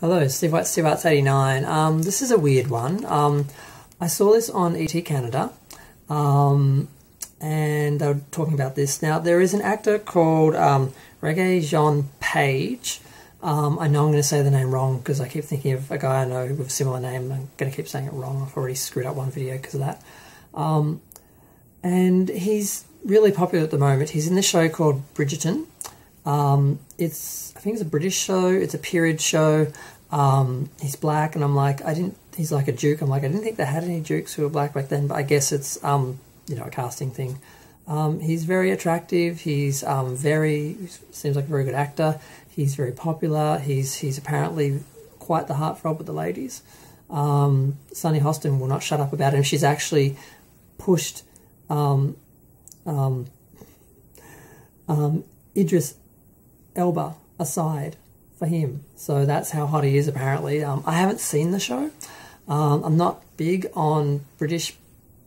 Hello, Steve Arts 89. This is a weird one. I saw this on ET Canada, and they were talking about this. Now, there is an actor called Regé-Jean Page. I know I'm going to say the name wrong because I keep thinking of a guy I know with a similar name. I'm going to keep saying it wrong. I've already screwed up one video because of that. And he's really popular at the moment. He's in this show called Brigerton. I think it's a British show. It's a period show. He's black, and I'm like, he's like a duke. I'm like, I didn't think they had any dukes who were black back then, but I guess it's, a casting thing. He's very attractive. He's seems like a very good actor. He's very popular. He's apparently quite the heartthrob with the ladies. Sunny Hostin will not shut up about him. She's actually pushed Idris Elba aside for him. So that's how hot he is, apparently. I haven't seen the show. I'm not big on British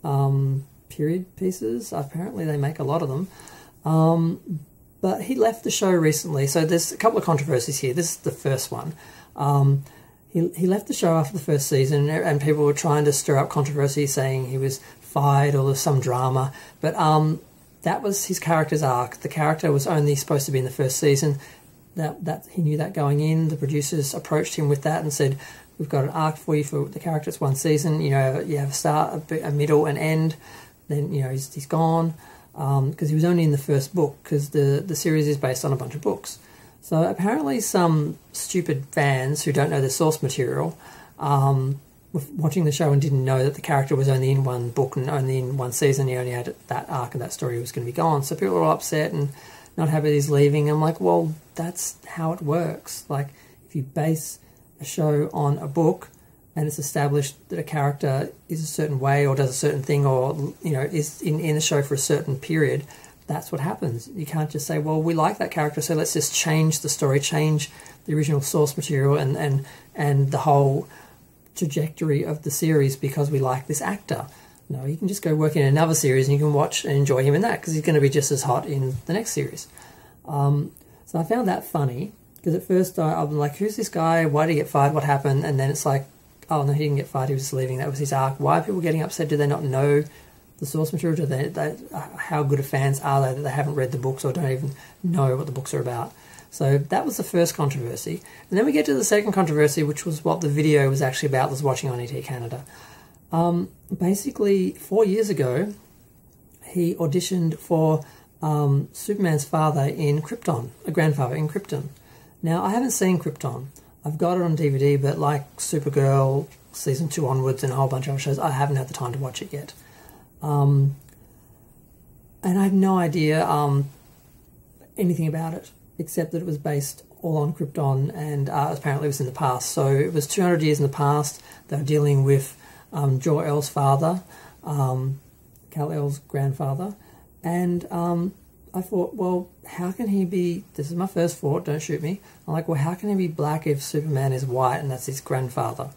period pieces. Apparently they make a lot of them. But he left the show recently, so there's a couple of controversies here. This is the first one. He left the show after the first season, and people were trying to stir up controversy, saying he was fired or there was some drama. But that was his character's arc. The character was only supposed to be in the first season. That he knew that going in. The producers approached him with that and said, "We've got an arc for you for the character. It's one season. You have a start, a middle, and end. Then he's gone." Because he was only in the first book, because the series is based on a bunch of books. So apparently some stupid fans who don't know the source material were watching the show and didn't know that the character was only in one book and only in one season. He only had that arc and that story was going to be gone. So people were all upset and not happy that he's leaving. I'm like, well, that's how it works. Like, if you base a show on a book and it's established that a character is a certain way or does a certain thing or, is in the show for a certain period, that's what happens. You can't just say, well, we like that character, so let's just change the story, change the original source material and the whole trajectory of the series because we like this actor. No, you can just go work in another series and you can watch and enjoy him in that because he's going to be just as hot in the next series. So I found that funny because at first I was like, who's this guy? Why did he get fired? What happened? And then it's like, oh, no, he didn't get fired. He was just leaving. That was his arc. Why are people getting upset? Do they not know the source material? How good of fans are they that they haven't read the books or don't even know what the books are about? So that was the first controversy. And then we get to the second controversy, which was what the video was actually about, was watching on ET Canada. Basically, 4 years ago, he auditioned for Superman's father in Krypton, a grandfather in Krypton. Now, I haven't seen Krypton. I've got it on DVD, but like Supergirl, Season 2 onwards, and a whole bunch of other shows, I haven't had the time to watch it yet. And I have no idea anything about it, except that it was based all on Krypton, and apparently it was in the past. So it was 200 years in the past. They were dealing with Jor-El's father, Kal-El's grandfather, and I thought, well, how can he be, this is my first thought, don't shoot me, I'm like, well, how can he be black if Superman is white and that's his grandfather?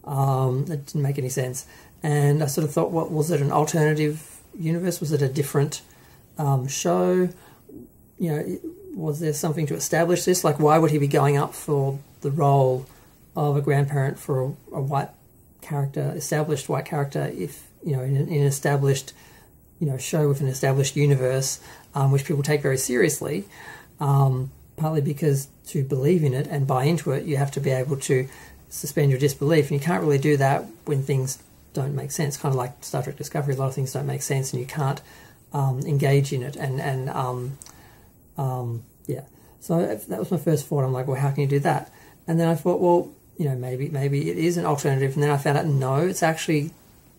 That didn't make any sense. And I sort of thought, what was it, an alternative universe? Was it a different show? Was there something to establish this? Like, why would he be going up for the role of a grandparent for a white character, established white character, if, in an established, show with an established universe, which people take very seriously, partly because to believe in it and buy into it, you have to be able to suspend your disbelief, and you can't really do that when things don't make sense. Kind of like Star Trek Discovery, a lot of things don't make sense, and you can't engage in it. Yeah. So that was my first thought. I'm like, well, how can you do that? And then I thought, well, maybe it is an alternative. And then I found out, no, it's actually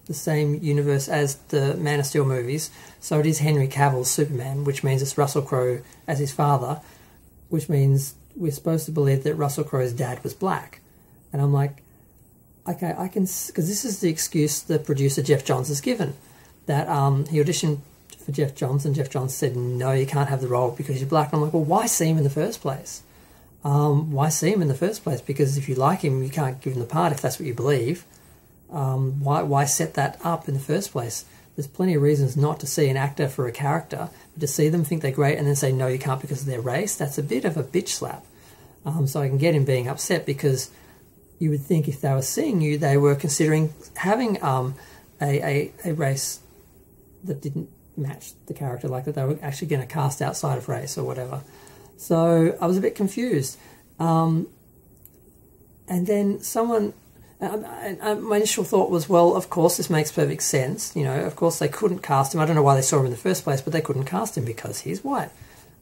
the same universe as the Man of Steel movies. So it is Henry Cavill's Superman, which means it's Russell Crowe as his father, which means we're supposed to believe that Russell Crowe's dad was black. And I'm like, okay, I can, because this is the excuse the producer Geoff Johns has given, that he auditioned for Geoff Johns, and Geoff Johns said, no, you can't have the role because you're black. And I'm like, well, why see him in the first place? Why see him in the first place? Because if you like him, you can't give him the part if that's what you believe. Why set that up in the first place? There's plenty of reasons not to see an actor for a character, but to see them think they're great and then say, no, you can't because of their race, that's a bit of a bitch slap. So I can get him being upset because you would think if they were seeing you, they were considering having a race that didn't match the character, like that they were actually going to cast outside of race or whatever. So I was a bit confused. And then someone... my initial thought was, well, of course this makes perfect sense. You know, of course they couldn't cast him. I don't know why they saw him in the first place, but they couldn't cast him because he's white.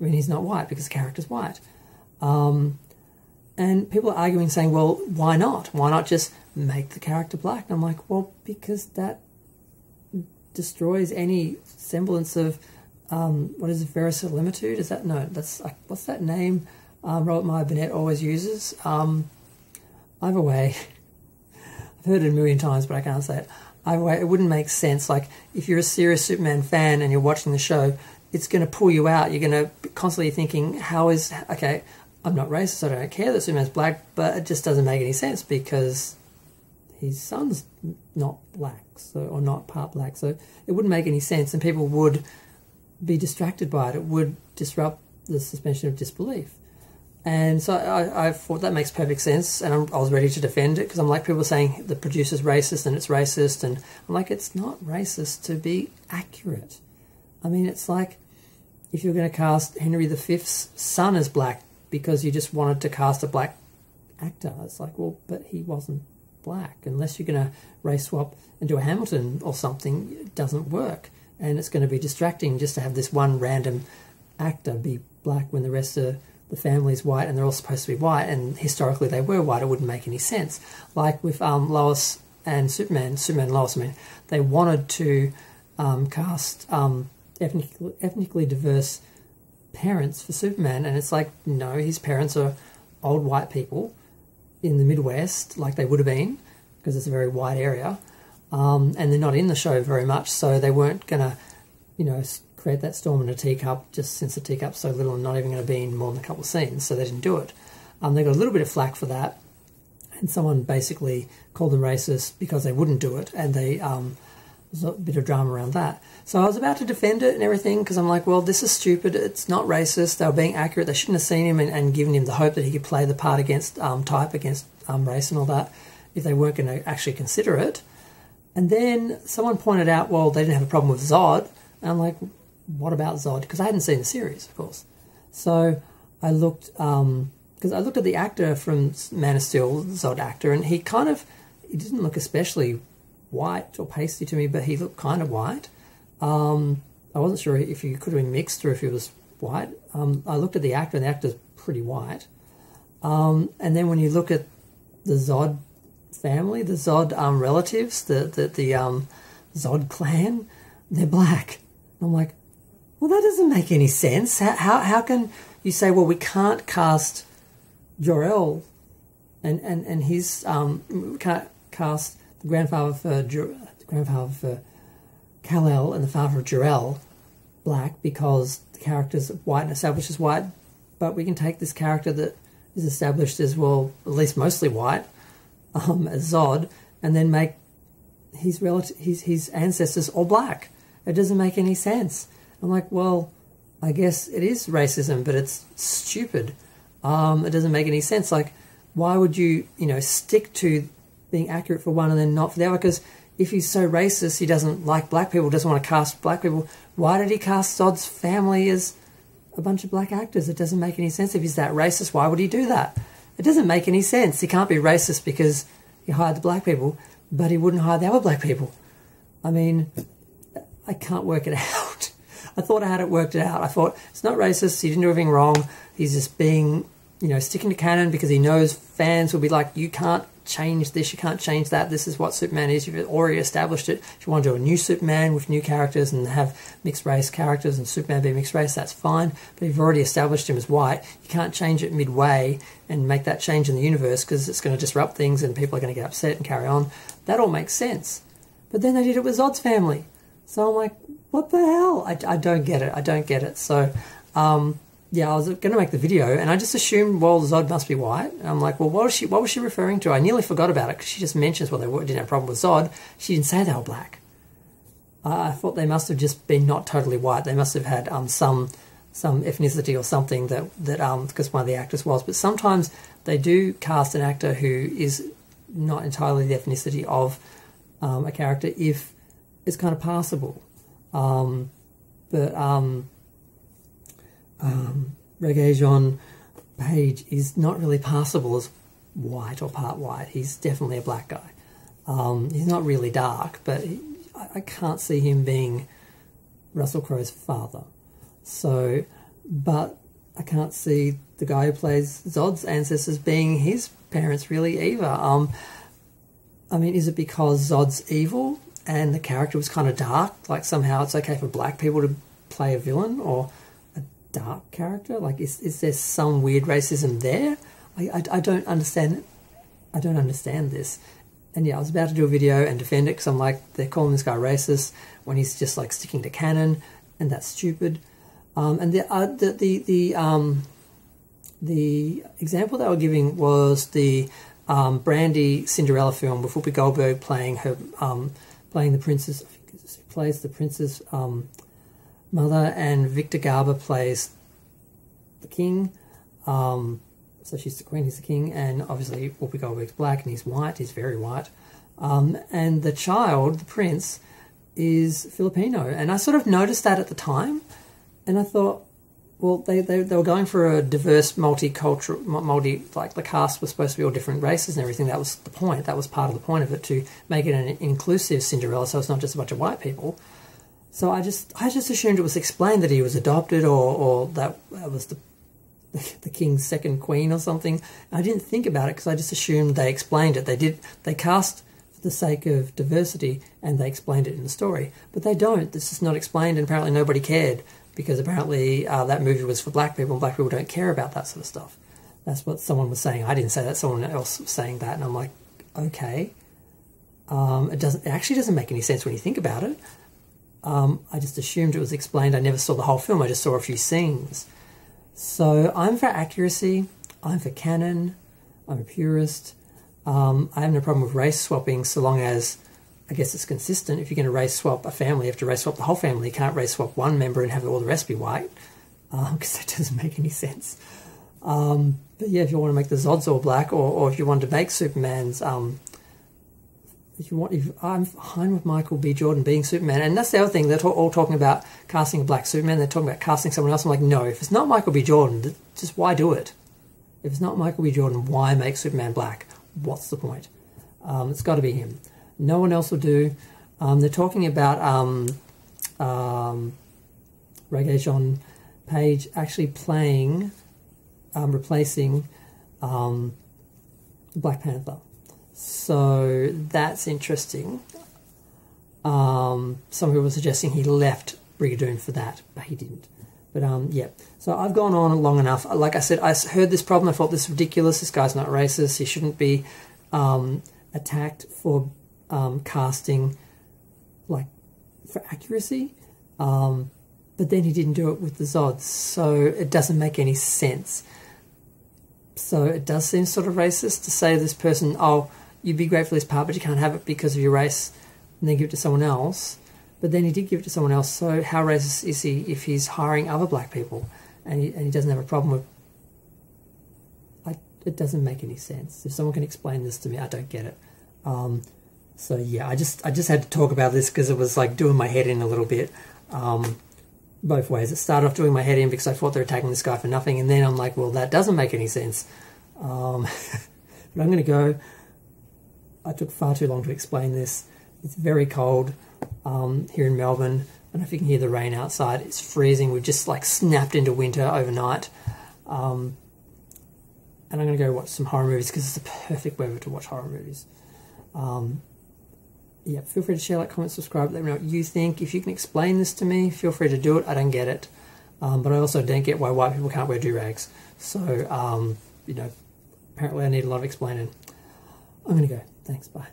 I mean, he's not white because the character's white. And people are arguing, saying, well, why not? Why not just make the character black? And I'm like, well, because that destroys any semblance of, what is it, verisimilitude? Is that, no, that's, what's that name Robert Meyer Burnett always uses? Either way, I've heard it a million times, but I can't say it. Either way, it wouldn't make sense. Like, if you're a serious Superman fan and you're watching the show, it's going to pull you out. You're going to be constantly thinking, okay, I'm not racist, I don't care that Superman's black, but it just doesn't make any sense because his son's not black, or not part black, so it wouldn't make any sense, and people would be distracted by it. It would disrupt the suspension of disbelief. And so I thought that makes perfect sense, and I was ready to defend it, because I'm like, people are saying the producer's racist and it's racist, and I'm like, it's not racist to be accurate. I mean, it's like if you're going to cast Henry V's son as black because you just wanted to cast a black actor. It's like, well, but he wasn't black. Unless you're going to race swap and do a Hamilton or something, it doesn't work. And it's going to be distracting just to have this one random actor be black when the rest of the family's white and they're all supposed to be white, and historically they were white. It wouldn't make any sense. Like with Lois and Superman and Lois, I mean, they wanted to cast ethnically diverse parents for Superman, and it's like, no, his parents are old white people in the Midwest, like they would have been, because it's a very white area, and they're not in the show very much, so they weren't going to, you know, create that storm in a teacup, just since the teacup's so little and not even going to be in more than a couple of scenes, so they didn't do it. They got a little bit of flack for that, and someone basically called them racist because they wouldn't do it, and they there's a bit of drama around that. So I was about to defend it and everything, because I'm like, well, this is stupid. It's not racist. They were being accurate. They shouldn't have seen him and given him the hope that he could play the part against type, against race and all that, if they weren't going to actually consider it. And then someone pointed out, well, they didn't have a problem with Zod. And I'm like, what about Zod? Because I hadn't seen the series, of course. So I looked, because I looked at the actor from Man of Steel, the Zod actor, and he didn't look especially white or pasty to me, but he looked kind of white. I wasn't sure if he could have been mixed or if he was white. I looked at the actor, and the actor's pretty white. And then when you look at the Zod family, the Zod relatives, the Zod clan, they're black. I'm like, well, that doesn't make any sense. How can you say, well, we can't cast Jor-El and his we can't cast the grandfather for Kal-El and the father of Jor-El black because the character's white and established as white, but we can take this character that is established as, well, at least mostly white, as Zod, and then make his ancestors all black. It doesn't make any sense. I'm like, well, I guess it is racism, but it's stupid. It doesn't make any sense. Like, why would you, stick to being accurate for one and then not for the other? Because if he's so racist, he doesn't like black people, doesn't want to cast black people, why did he cast Zod's family as a bunch of black actors? It doesn't make any sense. If he's that racist, why would he do that? It doesn't make any sense. He can't be racist because he hired the black people, but he wouldn't hire the other black people. I mean, I can't work it out. I thought I had it worked out. I thought, it's not racist, he didn't do anything wrong, he's just being, sticking to canon because he knows fans will be like, you can't change this, you can't change that, this is what Superman is, you've already established it. If you want to do a new Superman with new characters and have mixed race characters and Superman be mixed race, that's fine, but you've already established him as white. You can't change it midway and make that change in the universe because it's going to disrupt things and people are going to get upset and carry on. That all makes sense. But then they did it with Zod's family. So I'm like, what the hell? I don't get it. I don't get it. So, yeah, I was going to make the video, and I just assumed, well, Zod must be white. And I'm like, well, what was she referring to? I nearly forgot about it because she just mentions, well, they didn't have a problem with Zod. She didn't say they were black. I thought they must have just been not totally white. They must have had some ethnicity or something that because one of the actors was. But sometimes they do cast an actor who is not entirely the ethnicity of a character if it's kind of passable. But Regé-Jean Page is not really passable as white or part white. He's definitely a black guy. He's not really dark, but I can't see him being Russell Crowe's father. So, but I can't see the guy who plays Zod's ancestors being his parents really either. I mean, is it because Zod's evil and the character was kind of dark? Like somehow it's okay for black people to play a villain or a dark character? Like, is there some weird racism there? I don't understand. I don't understand this. And yeah, I was about to do a video and defend it because I'm like, they're calling this guy racist when he's just like sticking to canon, and that's stupid. And the example they were giving was the Brandy Cinderella film with Whoopi Goldberg playing her playing the princess. I think she plays the princess mother, and Victor Garber plays the king. So she's the queen, he's the king, and obviously Whoopi Goldberg's black and he's white, he's very white. And the child, the prince, is Filipino. And I sort of noticed that at the time, and I thought, well, they were going for a diverse, multicultural, like the cast was supposed to be all different races and everything. That was the point. That was part of the point of it, to make it an inclusive Cinderella, so it's not just a bunch of white people. So I just assumed it was explained that he was adopted, or that was the king's second queen or something. I didn't think about it because I just assumed they explained it. They cast for the sake of diversity and they explained it in the story, but they don't. This is not explained, and apparently nobody cared because apparently that movie was for black people and black people don't care about that sort of stuff. That's what someone was saying. I didn't say that. Someone else was saying that, and I'm like, okay. It actually doesn't make any sense when you think about it. I just assumed it was explained. I never saw the whole film. I just saw a few scenes. So I'm for accuracy, I'm for canon, I'm a purist. I have no problem with race swapping so long as, I guess, it's consistent. If you're going to race swap a family, you have to race swap the whole family. You can't race swap one member and have all the rest be white, because that doesn't make any sense. But yeah, if you want to make the Zods all black, or if you want to make Superman's, I'm fine with Michael B. Jordan being Superman. And that's the other thing, they're all talking about casting a black Superman. They're talking about casting someone else. I'm like, no, if it's not Michael B. Jordan, just why do it? If it's not Michael B. Jordan, why make Superman black? What's the point? It's got to be him. No one else will do. They're talking about Regé-Jean Page actually replacing Black Panther. So that's interesting. Some people were suggesting he left Brigerton for that, but he didn't. But yeah, so I've gone on long enough. Like I said, I heard this problem. I thought this is ridiculous. This guy's not racist. He shouldn't be attacked for casting, like, for accuracy. But then he didn't do it with the Zods, so it doesn't make any sense. So it does seem sort of racist to say to this person, oh, you'd be great for this part, but you can't have it because of your race, and then give it to someone else. But then he did give it to someone else, so how racist is he if he's hiring other black people and he doesn't have a problem with... It doesn't make any sense. If someone can explain this to me, I don't get it. So yeah, I just had to talk about this because it was like doing my head in a little bit. Both ways. It started off doing my head in because I thought they were attacking this guy for nothing, and then I'm like, well, that doesn't make any sense. But I'm going to go. I took far too long to explain this. It's very cold here in Melbourne. I don't know if you can hear the rain outside. It's freezing. We've just like snapped into winter overnight. And I'm going to go watch some horror movies because it's the perfect weather to watch horror movies. Yeah, feel free to share, like, comment, subscribe, let me know what you think. If you can explain this to me, feel free to do it. I don't get it. But I also don't get why white people can't wear do-rags. So, you know, apparently I need a lot of explaining. I'm going to go. Thanks, bye.